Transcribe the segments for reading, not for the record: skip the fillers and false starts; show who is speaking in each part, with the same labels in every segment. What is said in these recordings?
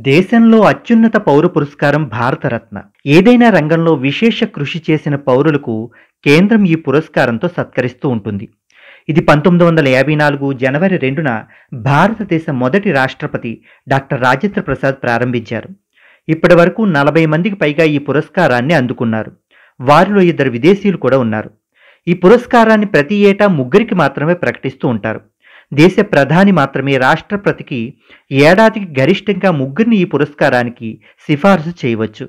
Speaker 1: దేశంలో అత్యున్నత పౌర పురస్కారం భారతరత్న. ఏదైనా రంగంలో విశేష కృషి చేసిన పౌరులకు కేంద్రం ఈ పురస్కారంతో సత్కరిస్తూ ఉంటుంది. ఇది 1954 జనవరి 2న భారతదేశ మొదటి రాష్ట్రపతి డాక్టర్ రాజేంద్ర ప్రసాద్ ప్రారంభించారు. ఇప్పటి వరకు 40 మందికి పైగా ఈ పురస్కారాన్ని అందుకున్నారు. వారిలో 2 విదేశీయులు కూడా ఉన్నారు. ఈ పురస్కారాన్ని ప్రతి ఏటా 3కి మాత్రమే ప్రకటిస్తూ ఉంటారు. దేశ ప్రధాని మాత్రమే రాష్ట్రపతికి ఏడాదికి గరిష్టంగా 3ని ఈ పురస్కారానికి సిఫారసు చేయవచ్చు.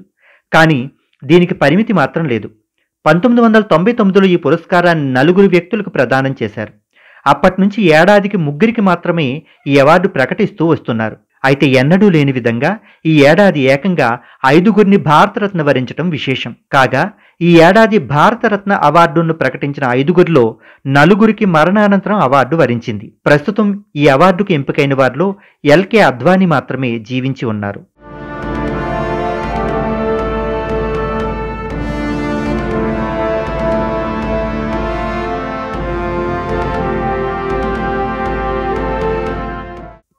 Speaker 1: కానీ దీనికి పరిమితి మాత్రం లేదు. 1999లో ఈ పురస్కారాన్ని 4 వ్యక్తులకు ప్రదానం చేశారు. అప్పటి నుంచి ఏడాదికి 3కి మాత్రమే ఈ అవార్డు ప్రకటిస్తూ వస్తున్నారు. అయితే ఎన్నడూ లేని విధంగా ఈ ఏడాది ఏకంగా 5గురిని భారతరత్న వరించడం విశేషం. కాగా ఈ ఏడాది భారతరత్న అవార్డును ప్రకటించిన 5గురిలో 4కి మరణానంతరం అవార్డు వరించింది. ప్రస్తుతం ఈ అవార్డుకు ఎంపికైన వారిలో ఎల్కే అద్వానీ మాత్రమే జీవించి ఉన్నారు.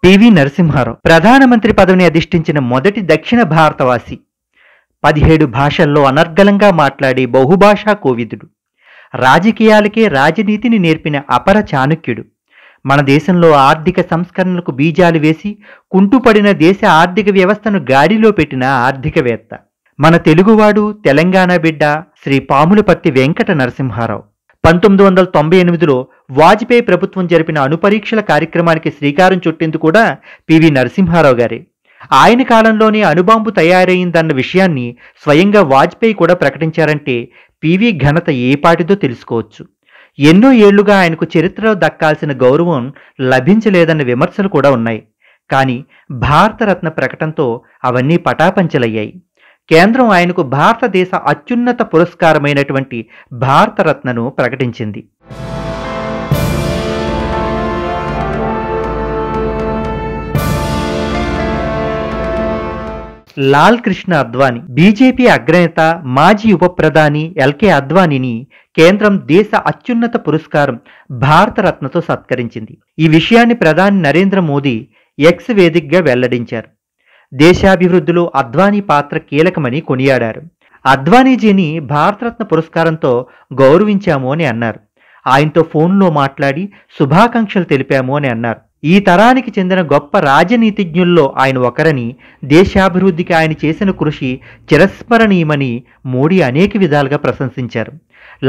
Speaker 1: పివి నరసింహారావు ప్రధానమంత్రి పదవిని అధిష్ఠించిన మొదటి దక్షిణ భారతవాసి. 17 భాషల్లో అనర్గళంగా మాట్లాడే బహుభాషా కోవిదుడు. రాజకీయాలకే రాజనీతిని నేర్పిన అపర చాణక్యుడు. మన దేశంలో ఆర్థిక సంస్కరణలకు బీజాలు వేసి కుంటుపడిన దేశ ఆర్థిక వ్యవస్థను గాడిలో పెట్టిన ఆర్థికవేత్త. మన తెలుగువాడు, తెలంగాణ బిడ్డ శ్రీ పాములపర్తి వెంకట నరసింహారావు. 1998లో వాజ్పేయి ప్రభుత్వం జరిపిన అణుపరీక్షల కార్యక్రమానికి శ్రీకారం చుట్టింది కూడా పివి నరసింహారావు గారే. ఆయన కాలంలోనే అణుబాంబు తయారైందన్న విషయాన్ని స్వయంగా వాజ్పేయి కూడా ప్రకటించారంటే పివి ఘనత ఏపాటిదో తెలుసుకోవచ్చు. ఎన్నో ఏళ్లుగా ఆయనకు చరిత్రలో దక్కాల్సిన గౌరవం లభించలేదన్న విమర్శలు కూడా ఉన్నాయి. కానీ భారతరత్న ప్రకటనతో అవన్నీ పటాపంచలయ్యాయి. కేంద్రం ఆయనకు భారతదేశ అత్యున్నత పురస్కారమైనటువంటి భారతరత్నను ప్రకటించింది. లాల్ కృష్ణ అద్వానీ బీజేపీ అగ్రనేత, మాజీ ఉప ప్రధాని ఎల్కే అద్వానీని కేంద్రం దేశ అత్యున్నత పురస్కారం భారతరత్నతో సత్కరించింది. ఈ విషయాన్ని ప్రధాని నరేంద్ర మోదీ ఎక్స్ వేదికగా వెల్లడించారు. దేశాభివృద్ధిలో అద్వానీ పాత్ర కీలకమని కొనియాడారు. అద్వానీజీని భారతరత్న పురస్కారంతో గౌరవించాము అని అన్నారు. ఆయనతో ఫోన్లో మాట్లాడి శుభాకాంక్షలు తెలిపాము అని అన్నారు. ఈ తరానికి చెందిన గొప్ప రాజనీతిజ్ఞుల్లో ఆయన ఒకరని, దేశాభివృద్ధికి ఆయన చేసిన కృషి చిరస్మరణీయమని మోడీ అనేక విధాలుగా ప్రశంసించారు.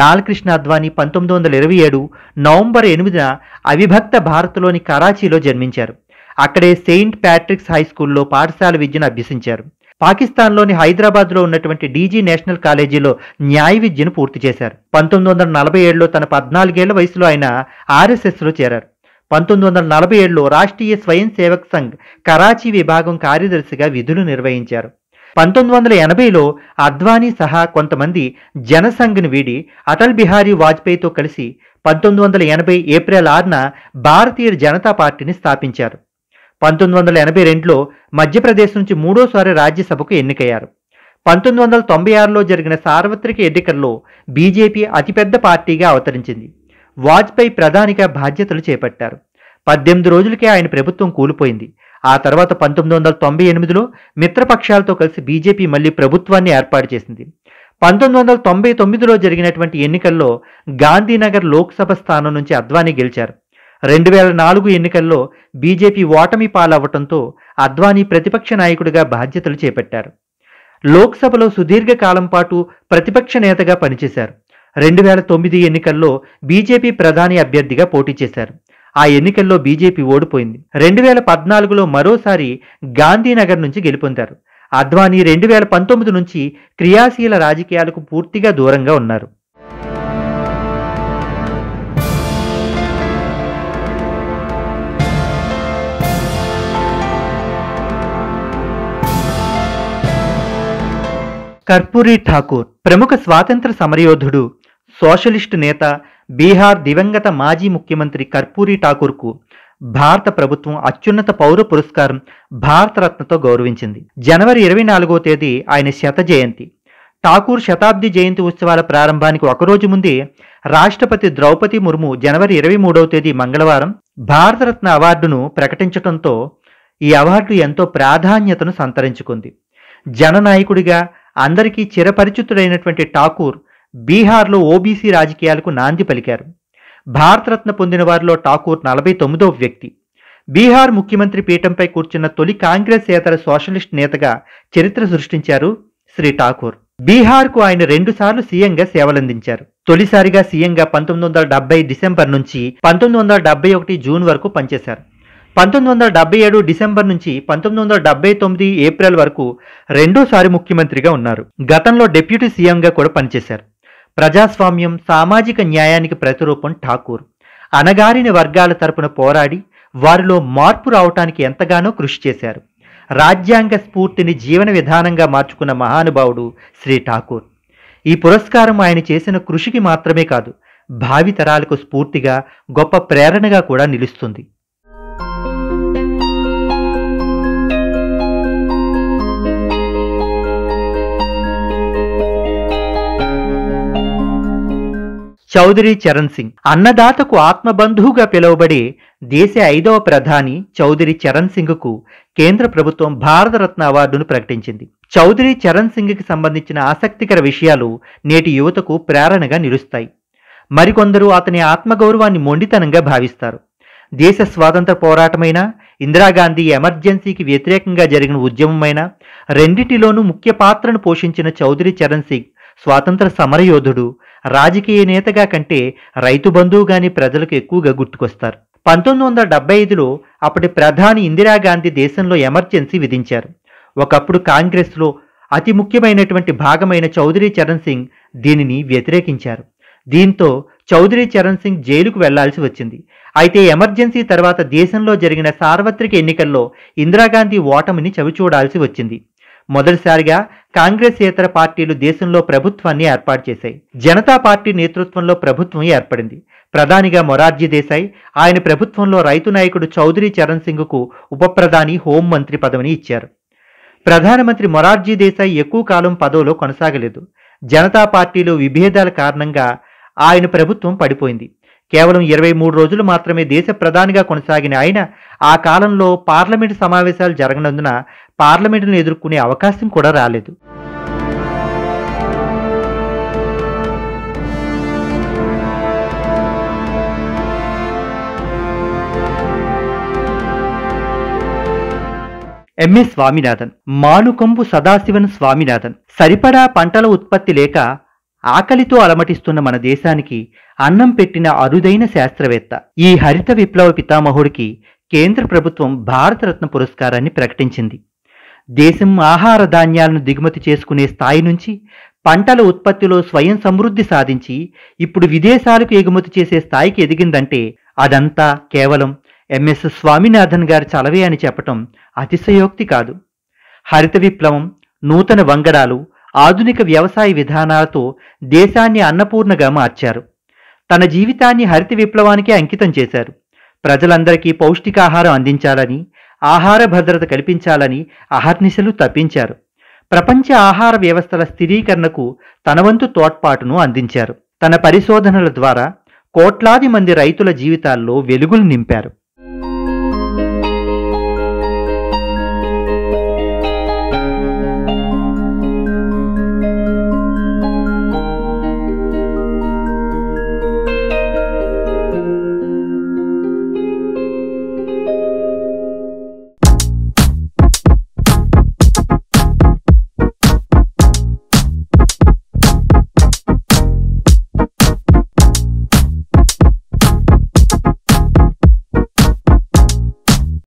Speaker 1: లాల్ కృష్ణ అద్వానీ 1927 నవంబర్ 8న అవిభక్త భారత్లోని కరాచీలో జన్మించారు. అక్కడే సెయింట్ ప్యాట్రిక్స్ హై స్కూల్లో పాఠశాల విద్యను అభ్యసించారు. పాకిస్తాన్లోని హైదరాబాద్లో ఉన్నటువంటి డీజీ నేషనల్ కాలేజీలో న్యాయ విద్యను పూర్తి చేశారు. 1947లో తన 14 ఏళ్ల వయసులో ఆయన ఆర్ఎస్ఎస్లో చేరారు. 1947లో రాష్ట్రీయ స్వయం సేవక్ సంఘ్ కరాచీ విభాగం కార్యదర్శిగా విధులు నిర్వహించారు. 1980లో అద్వానీ సహా కొంతమంది జనసంఘ్ను వీడి అటల్ బిహారీ వాజ్పేయితో కలిసి 1980 ఏప్రిల్ 6న భారతీయ జనతా పార్టీని స్థాపించారు. 1982లో మధ్యప్రదేశ్ నుంచి 3వసారి రాజ్యసభకు ఎన్నికయ్యారు. 1996లో జరిగిన సార్వత్రిక ఎన్నికల్లో బీజేపీ అతిపెద్ద పార్టీగా అవతరించింది. వాజ్పేయి ప్రధానిగా బాధ్యతలు చేపట్టారు. 18 రోజులకే ఆయన ప్రభుత్వం కూలిపోయింది. ఆ తర్వాత 1998లో మిత్రపక్షాలతో కలిసి బీజేపీ మళ్లీ ప్రభుత్వాన్ని ఏర్పాటు చేసింది. 1999లో జరిగినటువంటి ఎన్నికల్లో గాంధీనగర్ లోక్సభ స్థానం నుంచి అద్వానీ గెలిచారు. 2004 ఎన్నికల్లో బీజేపీ ఓటమి పాలవ్వడంతో అద్వానీ ప్రతిపక్ష నాయకుడిగా బాధ్యతలు చేపట్టారు. లోక్సభలో సుదీర్ఘకాలం పాటు ప్రతిపక్ష నేతగా పనిచేశారు. 2009 ఎన్నికల్లో బీజేపీ ప్రధాని అభ్యర్థిగా పోటీ చేశారు. ఆ ఎన్నికల్లో బీజేపీ ఓడిపోయింది. 2014లో మరోసారి గాంధీనగర్ నుంచి గెలుపొందారు. అద్వానీ 2019 నుంచి క్రియాశీల రాజకీయాలకు పూర్తిగా దూరంగా ఉన్నారు. కర్పూరీ ఠాకూర్ ప్రముఖ స్వాతంత్ర సమరయోధుడు, సోషలిస్టు నేత, బీహార్ దివంగత మాజీ ముఖ్యమంత్రి కర్పూరీ ఠాకూర్కు భారత ప్రభుత్వం అత్యున్నత పౌర పురస్కారం భారతరత్నతో గౌరవించింది. జనవరి 24వ తేదీ ఆయన శత జయంతి. ఠాకూర్ శతాబ్ది జయంతి ఉత్సవాల ప్రారంభానికి ఒకరోజు ముందే రాష్ట్రపతి ద్రౌపది ముర్ము జనవరి 23వ తేదీ మంగళవారం భారతరత్న అవార్డును ప్రకటించడంతో ఈ అవార్డు ఎంతో ప్రాధాన్యతను సంతరించుకుంది. జననాయకుడిగా అందరికీ చిరపరిచితుడైనటువంటి ఠాకూర్ బీహార్లో ఓబీసీ రాజకీయాలకు నాంది పలికారు. భారతరత్న పొందిన వారిలో ఠాకూర్ 49వ వ్యక్తి. బీహార్ ముఖ్యమంత్రి పీఠంపై కూర్చున్న తొలి కాంగ్రెసేతర సోషలిస్ట్ నేతగా చరిత్ర సృష్టించారు శ్రీ ఠాకూర్. బీహార్కు ఆయన 2 సార్లు సీఎంగా సేవలందించారు. తొలిసారిగా సీఎంగా 1970 డిసెంబర్ నుంచి 1971 జూన్ వరకు పనిచేశారు. 1977 డిసెంబర్ నుంచి 1979 ఏప్రిల్ వరకు రెండోసారి ముఖ్యమంత్రిగా ఉన్నారు. గతంలో డిప్యూటీ సీఎంగా కూడా పనిచేశారు. ప్రజాస్వామ్యం, సామాజిక న్యాయానికి ప్రతిరూపం ఠాకూర్. అణగారిన వర్గాల తరపున పోరాడి వారిలో మార్పు రావటానికి ఎంతగానో కృషి చేశారు. రాజ్యాంగ స్ఫూర్తిని జీవన విధానంగా మార్చుకున్న మహానుభావుడు శ్రీ ఠాకూర్. ఈ పురస్కారం ఆయన చేసిన కృషికి మాత్రమే కాదు, భావితరాలకు స్ఫూర్తిగా, గొప్ప ప్రేరణగా కూడా నిలుస్తుంది. చౌదరి చరణ్ సింగ్ అన్నదాతకు ఆత్మబంధువుగా పిలువబడే దేశ 5వ ప్రధాని చౌదరి చరణ్ సింగ్కు కేంద్ర ప్రభుత్వం భారతరత్న అవార్డును ప్రకటించింది. చౌదరి చరణ్ సింగ్కి సంబంధించిన ఆసక్తికర విషయాలు నేటి యువతకు ప్రేరణగా నిలుస్తాయి. మరికొందరు అతని ఆత్మగౌరవాన్ని మొండితనంగా భావిస్తారు. దేశ స్వాతంత్ర పోరాటమైనా, ఇందిరాగాంధీ ఎమర్జెన్సీకి వ్యతిరేకంగా జరిగిన ఉద్యమమైనా రెండిటిలోనూ ముఖ్య పాత్రను పోషించిన చౌదరి చరణ్ సింగ్ స్వాతంత్ర సమరయోధుడు, రాజకీయ నేతగా కంటే రైతు బంధువుగానే ప్రజలకు ఎక్కువగా గుర్తుకొస్తారు. 1975లో అప్పటి ప్రధాని ఇందిరాగాంధీ దేశంలో ఎమర్జెన్సీ విధించారు. ఒకప్పుడు కాంగ్రెస్లో అతి ముఖ్యమైనటువంటి భాగమైన చౌదరి చరణ్ సింగ్ దీనిని వ్యతిరేకించారు. దీంతో చౌదరి చరణ్ సింగ్ జైలుకు వెళ్లాల్సి వచ్చింది. అయితే ఎమర్జెన్సీ తర్వాత దేశంలో జరిగిన సార్వత్రిక ఎన్నికల్లో ఇందిరాగాంధీ ఓటమిని చవిచూడాల్సి వచ్చింది. మొదటిసారిగా కాంగ్రెసేతర పార్టీలు దేశంలో ప్రభుత్వాన్ని ఏర్పాటు చేశాయి. జనతా పార్టీ నేతృత్వంలో ప్రభుత్వం ఏర్పడింది. ప్రధానిగా మొరార్జీ దేశాయ్, ఆయన ప్రభుత్వంలో రైతు నాయకుడు చౌదరి చరణ్ సింగ్కు ఉప ప్రధాని, హోంమంత్రి పదవిని ఇచ్చారు. ప్రధానమంత్రి మొరార్జీ దేశాయ్ ఎక్కువ కాలం పదవిలో కొనసాగలేదు. జనతా పార్టీలో విభేదాల కారణంగా ఆయన ప్రభుత్వం పడిపోయింది. కేవలం 23 రోజులు మాత్రమే దేశ ప్రధానిగా కొనసాగిన ఆయన ఆ కాలంలో పార్లమెంటు సమావేశాలు జరగనందున పార్లమెంటును ఎదుర్కొనే అవకాశం కూడా రాలేదు. ఎంఎస్ స్వామినాథన్, మానుకొంబు సదాశివన్ స్వామినాథన్. సరిపడా పంటల ఉత్పత్తి లేక ఆకలితో అలమటిస్తున్న మన దేశానికి అన్నం పెట్టిన అరుదైన శాస్త్రవేత్త. ఈ హరిత విప్లవ పితామహుడికి కేంద్ర ప్రభుత్వం భారతరత్న పురస్కారాన్ని ప్రకటించింది. దేశం ఆహార ధాన్యాలను దిగుమతి చేసుకునే స్థాయి నుంచి పంటల ఉత్పత్తిలో స్వయం సమృద్ధి సాధించి ఇప్పుడు విదేశాలకు ఎగుమతి చేసే స్థాయికి ఎదిగిందంటే అదంతా కేవలం ఎంఎస్ స్వామినాథన్ గారి చలవే అని చెప్పటం అతిశయోక్తి కాదు. హరిత విప్లవం, నూతన వంగడాలు, ఆధునిక వ్యవసాయ విధానాలతో దేశాన్ని అన్నపూర్ణగా మార్చారు. తన జీవితాన్ని హరిత విప్లవానికే అంకితం చేశారు. ప్రజలందరికీ పౌష్టికాహారం అందించాలని, ఆహార భద్రత కల్పించాలని అహర్నిశలు తప్పించారు. ప్రపంచ ఆహార వ్యవస్థల స్థిరీకరణకు తన వంతు తోడ్పాటును అందించారు. తన పరిశోధనల ద్వారా కోట్లాది మంది రైతుల జీవితాల్లో వెలుగులు నింపారు.